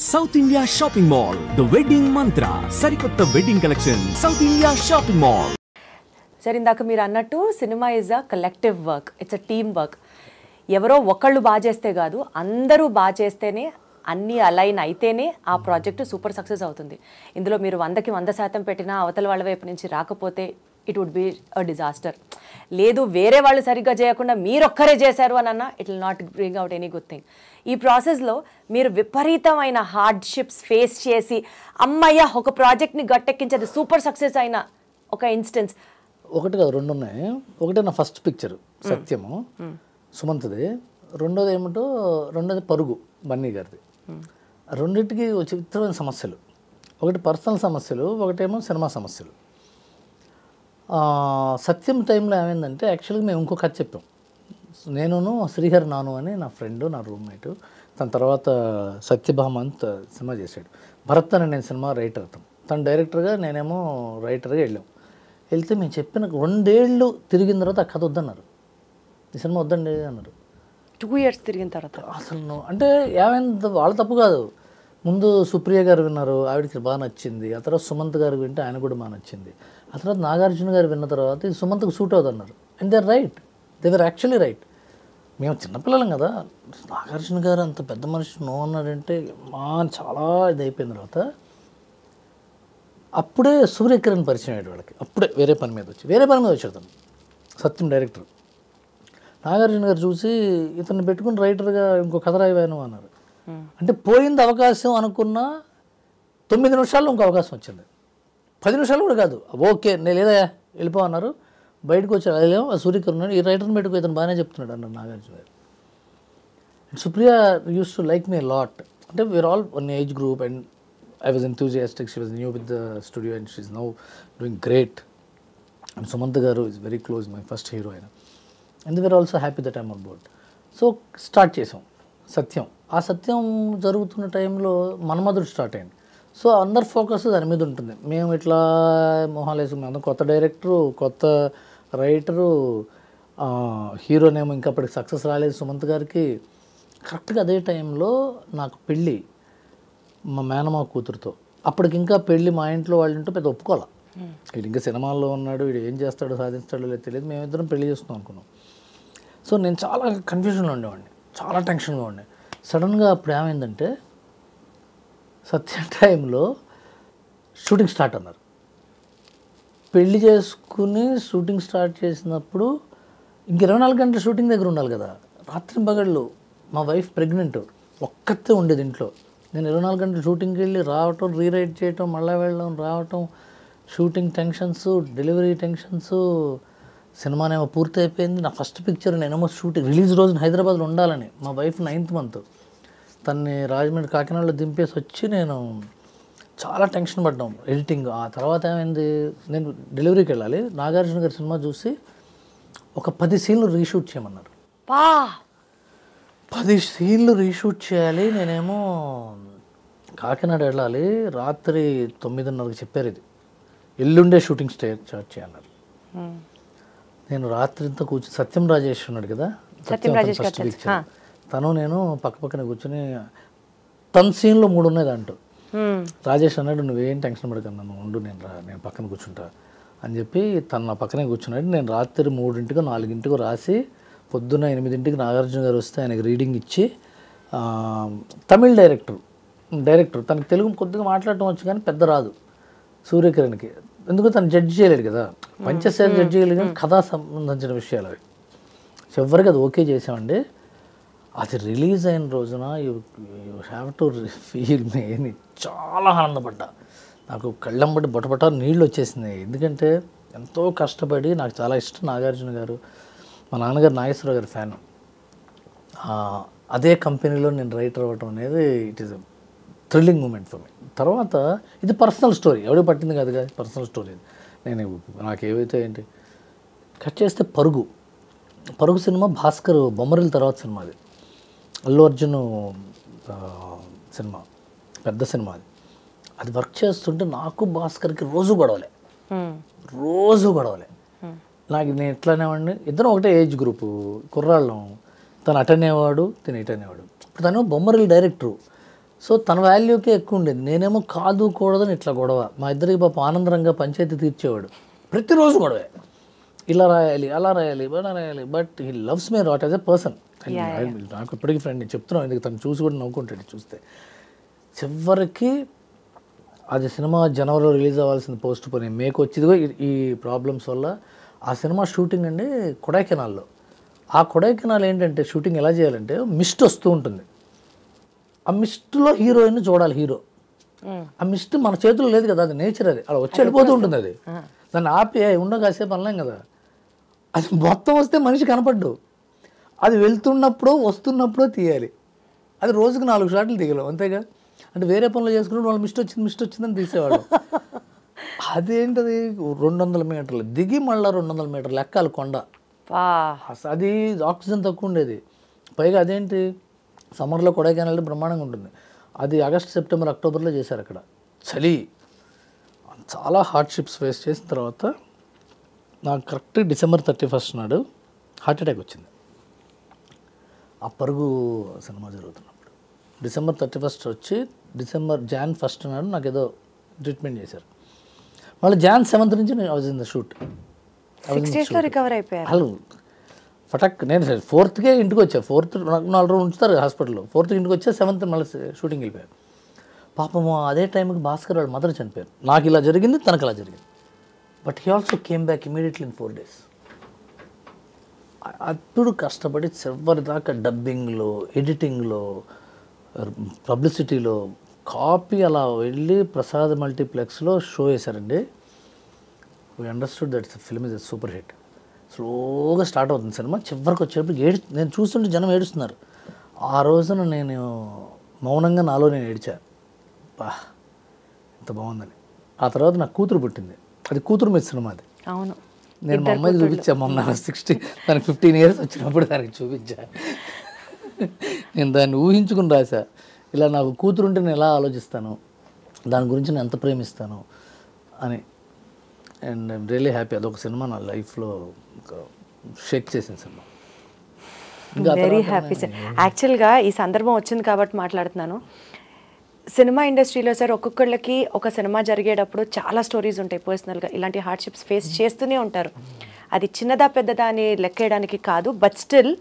South India shopping mall the wedding మంత్ర సరికొత్త wedding collection south India shopping mall. సరే, ఇందాక మీరు అన్నట్టు cinema is a collective work, it's a team work. ఎవరో ఒకళ్ళు బాగా చేస్తే కాదు, అందరూ బాగా చేస్తేనే, అన్నీ అలైన్ అయితేనే ఆ ప్రాజెక్టు సూపర్ సక్సెస్ అవుతుంది. ఇందులో మీరు 100కి 100% పెట్టినా అవతల వాళ్ళ వైపు నుంచి రాకపోతే it would be a disaster. లేదు, వేరే వాళ్ళు సరిగ్గా చేయకుండా మీరొక్కరే చేశారు అని అన్నా it will not bring out any good thing. ఈ ప్రాసెస్లో మీరు విపరీతమైన హార్డ్షిప్స్ ఫేస్ చేసి అమ్మయ్య ఒక ప్రాజెక్ట్ని గట్టెక్కించేది సూపర్ సక్సెస్ అయిన ఒక ఇన్స్టెన్స్. ఒకటి కాదు, రెండు ఉన్నాయి. ఒకటి నా ఫస్ట్ పిక్చర్ సత్యము, సుమంత్ది. రెండోది పరుగు, బన్నీ గారిది. రెండింటికి విచిత్రమైన సమస్యలు. ఒకటి పర్సనల్ సమస్యలు, ఒకటేమో సినిమా సమస్యలు. సత్యం టైంలో ఏమైందంటే, యాక్చువల్గా మేము ఇంకో కథ చెప్పాం. నేను శ్రీహరి నాను అని నా ఫ్రెండ్, నా రూమ్మేటు. తన తర్వాత సత్యభామంత్ సినిమా చేశాడు. భరత్ అని నేను సినిమా రైటర్, తను డైరెక్టర్గా, నేనేమో రైటర్గా వెళ్తే మేము చెప్పిన 2 ఏళ్ళు తిరిగిన తర్వాత ఆ కథ వద్దన్నారు, ఈ సినిమా వద్దండి అన్నారు. 2 years తిరిగిన తర్వాత అసలు అంటే ఏమైంది, వాళ్ళ తప్పు కాదు. ముందు సుప్రియ గారు విన్నారు, ఆవిడకి బాగా నచ్చింది. ఆ తర్వాత సుమంత్ గారు వింటే ఆయన కూడా బాగా నచ్చింది. ఆ తర్వాత నాగార్జున గారు విన్న తర్వాత ఇది సుమంత్కి సూట్ అవుతున్నారు. And they are right, they were actually right. మేము చిన్నపిల్లలం కదా, నాగార్జున గారు అంత పెద్ద మనిషి నో అన్నాడంటే చాలా ఇది అయిపోయిన తర్వాత అప్పుడే సూర్యకిరణ్ పరిచయం అయ్యాడు వాళ్ళకి. అప్పుడే వేరే పని మీద వచ్చాడు తను, సత్యం డైరెక్టర్. నాగార్జున గారు చూసి ఇతన్ని పెట్టుకుని రైటర్గా ఇంకో కథ రాయవాను అన్నారు. అంటే పోయింది అవకాశం అనుకున్న 9 నిమిషాల్లో ఇంకో అవకాశం వచ్చింది. 10 నిమిషాలు కూడా కాదు. ఓకే, నేను లేదా వెళ్ళిపో అన్నారు. బయటకు వచ్చారు. అదేమో సూర్యకిరణ్ ఈ రైటర్ని పెట్టుకో, ఇతను బాగానే చెప్తున్నాడు అన్నారు Nagarjuna garu. Supriya used to like me lot. అంటే we are all one age group and I was enthusiastic. She was new with the studio and she's now doing great. And Sumantha Garu is very close, my first heroine. And we are also happy that I'm on board. So start chesam Satyam. ఆ సత్యం జరుగుతున్న టైంలో మన్మధుడు start అయింది. So అందరు focus దాని మీద ఉంటుంది. మేము ఇట్లా మొహాలేసు, మేము కొత్త డైరెక్టరు, కొత్త రైటరు, హీరోనేమో ఇంకా అప్పటికి సక్సెస్ రాలేదు సుమంత్ గారికి. కరెక్ట్గా అదే టైంలో నాకు పెళ్ళి మా మేనమా కూతురుతో. అప్పటికి ఇంకా పెళ్ళి మా ఇంట్లో వాళ్ళు ఉంటే పెద్ద ఒప్పుకోవాలి. వీడు ఇంకా సినిమాల్లో ఉన్నాడు, వీడు ఏం చేస్తాడో సాధిస్తాడో లేదు తెలియదు. మేమిద్దరం పెళ్లి చేసుకుందాం అనుకున్నాం. సో నేను చాలా కన్ఫ్యూజన్లో ఉండేవాడిని, చాలా టెన్షన్గా ఉండే. సడన్గా అప్పుడు ఏమైందంటే, సత్య టైంలో షూటింగ్ స్టార్ట్ అన్నారు. పెళ్లి చేసుకుని షూటింగ్ స్టార్ట్ చేసినప్పుడు ఇంక 24 గంటల షూటింగ్ దగ్గర ఉండాలి కదా. రాత్రి పగళ్ళు మా వైఫ్ ప్రెగ్నెంట్, ఒక్కతే ఉండేది ఇంట్లో. నేను 24 గంటలు షూటింగ్కి వెళ్ళి రావటం, రీరైట్ చేయటం, మళ్ళీ వెళ్ళడం, రావటం, షూటింగ్ టెన్షన్స్, డెలివరీ టెన్షన్స్. సినిమానేమో పూర్తి అయిపోయింది. నా ఫస్ట్ పిక్చర్ నేనేమో షూటింగ్ రిలీజ్ రోజున హైదరాబాద్లో ఉండాలని. మా వైఫ్ 9th month తన్ని రాజమండ్రి కాకినాడలో దింపేసి వచ్చి నేను చాలా టెన్షన్ పడ్డాం ఎడిటింగ్. ఆ తర్వాత ఏమైంది, నేను డెలివరీకి వెళ్ళాలి. నాగార్జున గారి సినిమా చూసి ఒక 10 సీన్లు రీషూట్ చేయమన్నారు. 10 సీన్లు రీషూట్ చేయాలి. నేనేమో కాకినాడ వెళ్ళాలి. రాత్రి 9:30కి చెప్పారు, ఇది ఎల్లుండే షూటింగ్ స్టార్ట్ చేయాలన్నారు. నేను రాత్రి అంతా కూర్చొని, సత్యం రాజేష్ ఉన్నాడు కదా, ఫస్ట్ పిక్చర్, తను నేను పక్కనే కూర్చొని, తన సీన్లో 3 ఉన్నాయి దాంట్లో. రాజేష్ అన్నాడు, నువ్వేం టెన్షన్ పడకన్నా, నువ్వు ఉండు, నేను పక్కన కూర్చుంటా అని చెప్పి తను నా పక్కనే కూర్చున్నాడు. నేను రాత్రి 3ంటికో 4ంటికో రాసి పొద్దున్న 8ంటికి నాగార్జున గారు వస్తే ఆయనకి రీడింగ్ ఇచ్చి, తమిళ్ డైరెక్టర్ తనకు తెలుగు కొద్దిగా మాట్లాడటం వచ్చు కానీ పెద్ద రాదు సూర్యకిరణ్కి. ఎందుకు తను జడ్జి చేయలేడు కదా, పంచశేఖర్ జడ్జి చేయలేదు కానీ కథా సంబంధించిన విషయాలు అవి. చివరికి అది ఓకే చేసామండి. అది రిలీజ్ అయిన రోజున యూ హ్యావ్ టు ఫీల్ మీ, చాలా ఆనందపడ్డా. నాకు కళ్ళంబడి బొటబొట నీళ్ళు వచ్చేసినాయి. ఎందుకంటే ఎంతో కష్టపడి, నాకు చాలా ఇష్టం నాగార్జున గారు. మా నాన్నగారు నాగేశ్వరరావు గారి ఫ్యాన్. అదే కంపెనీలో నేను రైటర్ అవ్వటం అనేది it is a thrilling moment for me. తర్వాత ఇది పర్సనల్ స్టోరీ, ఎవడో పట్టింది కాదు కదా, పర్సనల్ స్టోరీ. నాకు ఏవైతే ఏంటి కట్ చేస్తే పరుగు సినిమా భాస్కర్ బొమ్మరిల తర్వాత సినిమా. అది అల్లు అర్జున్ సినిమా, పెద్ద సినిమా. అది వర్క్ చేస్తుంటే నాకు భాస్కర్కి రోజు గొడవలే. నాకు నేను ఎట్లానేవాడిని, ఇద్దరం ఒకటే ఏజ్ గ్రూపు, కుర్రాళ్ళం. తను అటెండ్ అయ్యేవాడు, తను ఇటు అనేవాడు. ఇప్పుడు తను బొమ్మరిల్ డైరెక్టరు. సో తన వాల్యూకే ఎక్కువ ఉండేది. నేనేమో కాదు కూడదని ఇట్లా గొడవ. మా ఇద్దరికి పాప ఆనందరంగా పంచాయతీ తీర్చేవాడు. ప్రతిరోజు గొడవే, ఇలా రాయాలి అలా రాయాలి ఇలా రాయాలి. But he loves me not as a person. నాకు ఇప్పటికీ ఫ్రెండ్, నేను చెప్తున్నాను, ఎందుకు తను చూసి కూడా నవ్వుకుంటాడు చూస్తే. చివరికి అది సినిమా జనవరిలో రిలీజ్ అవ్వాల్సింది పోస్ట్ పోయి మేకు వచ్చిందిగో ఈ ప్రాబ్లమ్స్ వల్ల. ఆ సినిమా షూటింగ్ అండి కొడైకెనాల్లో. ఆ కొడైకెనాల్ ఏంటంటే షూటింగ్ ఎలా చేయాలంటే మిస్ట్ వస్తూ ఉంటుంది. ఆ మిస్ట్లో హీరోయిన్ చూడాలి. హీరో ఆ మిస్ట్ మన చేతుల్లో లేదు కదా, అది నేచర్, అది అలా వచ్చి వెళ్ళిపోతూ ఉంటుంది. అది దాన్ని ఆపి ఉండో కాసేపు అనలేం కదా. అది మొత్తం వస్తే మనిషి కనపడ్డు. అది వెళ్తున్నప్పుడు వస్తున్నప్పుడు తీయాలి. అది రోజుకు 4 షాట్లు దిగలేం అంతేగా. అంటే వేరే పనులు చేసుకున్నప్పుడు వాళ్ళు మిస్ట్ వచ్చిందని తీసేవాడు. అదేంటది 200 మీటర్లు దిగి మళ్ళీ 200 మీటర్లు ఎక్కాలి కొండ. అది ఆక్సిజన్ తక్కువ ఉండేది. పైగా అదేంటి సమ్మర్లో కొడైకెనాల్ బ్రహ్మాండంగా ఉంటుంది. అది ఆగస్ట్ సెప్టెంబర్ అక్టోబర్లో చేశారు. అక్కడ చలి, చాలా హార్డ్షిప్స్ ఫేస్ చేసిన తర్వాత నాకు కరెక్ట్ డిసెంబర్ 31 నాడు హార్ట్ అటాక్ వచ్చింది. ఆ పరుగు సినిమా జరుగుతున్నప్పుడు డిసెంబర్ 31 వచ్చి జాన్ 1 నాడు నాకు ఏదో ట్రీట్మెంట్ చేశారు. మళ్ళీ జాన్ 7 నుంచి నేను వాజ్ ఇన్ ద షూట్. 6 daysలో రికవర్ అయిపోయారు. హలో ఫటక్ నేను 4th ఇంటికి వచ్చా. 4th 4 రోజులు ఉంచుతారు హాస్పిటల్లో. 4th ఇంటికి వచ్చా, 7th మళ్ళీ షూటింగ్ వెళ్ళిపోయారు. పాపము అదే టైంకి భాస్కర్ వాళ్ళ మదర్ చనిపోయారు. నాకు ఇలా జరిగింది, తనకు అలా జరిగింది. But he also came back immediately in 4 days. అప్పుడు కష్టపడి చివరి దాకా డబ్బింగ్లో, ఎడిటింగ్లో, పబ్లిసిటీలో కాపీ అలా వెళ్ళి ప్రసాద్ మల్టీప్లెక్స్లో షో వేశారండి. We understood that film is a super hit. స్లోగా స్టార్ట్ అవుతుంది సినిమా. చివరికి వచ్చేటప్పుడు నేను చూస్తుంటే జనం ఏడుస్తున్నారు. ఆ రోజున నేను మౌనంగా నాలో నేను ఏడ్చా, బా ఎంత బాగుందని. ఆ తర్వాత నాకు కూతురు పుట్టింది. అది కూతురు మీద సినిమా. అది అవును, నేను మా అమ్మాయికి చూపించా. మొన్న 60 దానికి 15 years వచ్చినప్పుడు దానికి చూపించా. నేను దాన్ని ఊహించుకుని రాశా. ఇలా నాకు కూతురుంటే నేను ఎలా ఆలోచిస్తాను, దాని గురించి నేను ఎంత ప్రేమిస్తాను అని. And I'm really happy. అదొక సినిమా నా లైఫ్లో షేక్ చేసిన సినిమా. Very happy sir. యాక్చువల్గా ఈ సందర్భం వచ్చింది కాబట్టి మాట్లాడుతున్నాను. సినిమా ఇండస్ట్రీలో సార్ ఒక్కొక్కళ్ళకి ఒక సినిమా జరిగేటప్పుడు చాలా స్టోరీస్ ఉంటాయి పర్సనల్గా. ఇలాంటి హార్డ్షిప్స్ ఫేస్ చేస్తూనే ఉంటారు. అది చిన్నదా పెద్దదా అని లెక్కేయడానికి కాదు. బట్ స్టిల్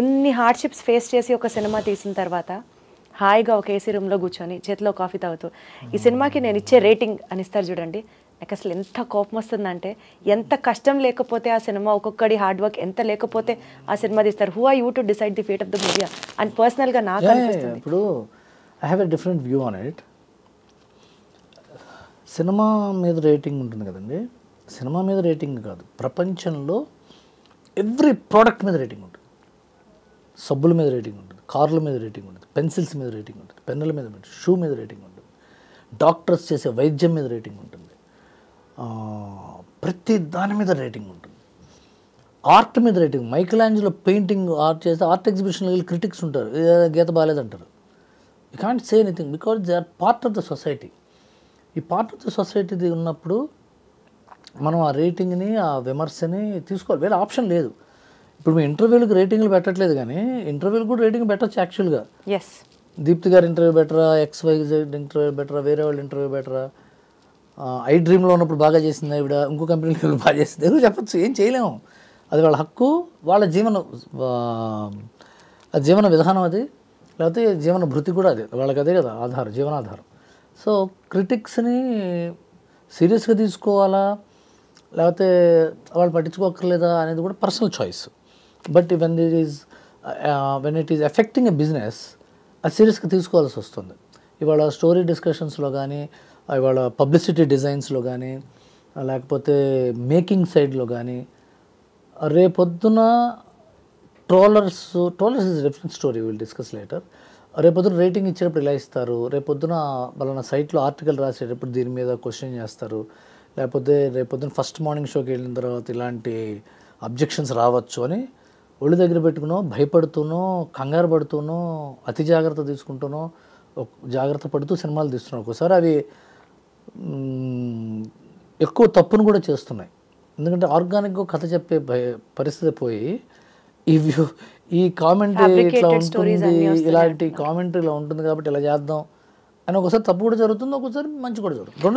ఇన్ని హార్డ్షిప్స్ ఫేస్ చేసి ఒక సినిమా తీసిన తర్వాత హాయిగా ఒక ఏసీ రూమ్లో కూర్చొని చేతిలో కాఫీ తాగుతూ ఈ సినిమాకి నేను ఇచ్చే రేటింగ్ అని ఇస్తారు చూడండి. నాకు అసలు ఎంత కోపం వస్తుందంటే, ఎంత కష్టం లేకపోతే ఆ సినిమా, ఒక్కొక్కడి హార్డ్ వర్క్ ఎంత లేకపోతే ఆ సినిమా తీస్తారు. Who are you to decide the fate of the movie అని పర్సనల్గా నాకు అనిపిస్తుంది. ఇప్పుడు I have a different view on it. Cinema మీద రేటింగ్ ఉంటుంది కదండి. సినిమా మీద రేటింగ్ కాదు, ప్రపంచంలో ఎవ్రీ ప్రోడక్ట్ మీద రేటింగ్ ఉంటుంది. సబ్బుల మీద రేటింగ్ ఉంటుంది, కార్ల మీద రేటింగ్ ఉంటుంది, పెన్సిల్స్ మీద రేటింగ్ ఉంటుంది, పెన్నుల మీద, షూ మీద రేటింగ్ ఉంటుంది, డాక్టర్స్ చేసే వైద్యం మీద రేటింగ్ ఉంటుంది, ప్రతి దాని మీద రేటింగ్ ఉంటుంది. ఆర్ట్ మీద rating. Michelangelo painting art చేస్తే ఆర్ట్ ఎగ్జిబిషన్లో వెళ్ళి క్రిటిక్స్ ఉంటారు, గీత బాగాలేదంటారు. You can't say anything because they are part of the society. ఈ పార్ట్ ఆఫ్ ద సొసైటీది ఉన్నప్పుడు మనం ఆ రేటింగ్ని, ఆ విమర్శని తీసుకోవాలి. వేరే ఆప్షన్ లేదు. ఇప్పుడు మీ ఇంటర్వ్యూలకు రేటింగ్లు పెట్టట్లేదు, కానీ ఇంటర్వ్యూలు కూడా రేటింగ్ పెట్టచ్చు యాక్చువల్గా. దీప్తి గారి ఇంటర్వ్యూ బెటరా, XYZ ఇంటర్వ్యూ బెటరా, వేరే వాళ్ళ ఇంటర్వ్యూ బెటరా, ఐ డ్రీమ్లో ఉన్నప్పుడు బాగా చేసింది ఆవిడ, ఇంకో కంపెనీలో బాగా చేసింది, ఎవరు చెప్పచ్చు. ఏం చేయలేము. అది వాళ్ళ హక్కు, వాళ్ళ జీవన విధానం అది, లేకపోతే జీవన భృతి కూడా అది, వాళ్ళకి అదే కదా ఆధారం, జీవనాధారం. సో క్రిటిక్స్ని సీరియస్గా తీసుకోవాలా లేకపోతే వాళ్ళు పట్టించుకోకర్లేదా అనేది కూడా personal choice. But when it is affecting a business, అది సీరియస్గా తీసుకోవాల్సి వస్తుంది. ఇవాళ స్టోరీ డిస్కషన్స్లో కానీ, ఇవాళ పబ్లిసిటీ డిజైన్స్లో కానీ, లేకపోతే మేకింగ్ సైడ్లో కానీ, రేపొద్దున trollers is different story, will discuss later. రేపొద్దున రేటింగ్ ఇచ్చేటప్పుడు ఇలా ఇస్తారు, రేపొద్దున వాళ్ళ సైట్లో ఆర్టికల్ రాసేటప్పుడు దీని మీద క్వశ్చన్ చేస్తారు, లేకపోతే రేపొద్దున ఫస్ట్ మార్నింగ్ షోకి వెళ్ళిన తర్వాత ఇలాంటి అబ్జెక్షన్స్ రావచ్చు అని ఒళ్ళు దగ్గర పెట్టుకునో, భయపడుతూనో, కంగారు పడుతూనో, అతి జాగ్రత్త తీసుకుంటూనో, జాగ్రత్త పడుతూ సినిమాలు తీస్తున్నాయి. ఒకసారి అవి ఎక్కువ తప్పును కూడా చేస్తున్నాయి. ఎందుకంటే ఆర్గానిక్గా కథ చెప్పే పరిస్థితి పోయి ఈ కామెంటరీ ఇట్లా ఉంటుంది, ఇలాంటి కామెంటరీ ఇలా ఉంటుంది కాబట్టి ఇలా చేద్దాం అని ఒకసారి తప్పు కూడా జరుగుతుంది, ఒకసారి మంచి కూడా జరుగుతుంది.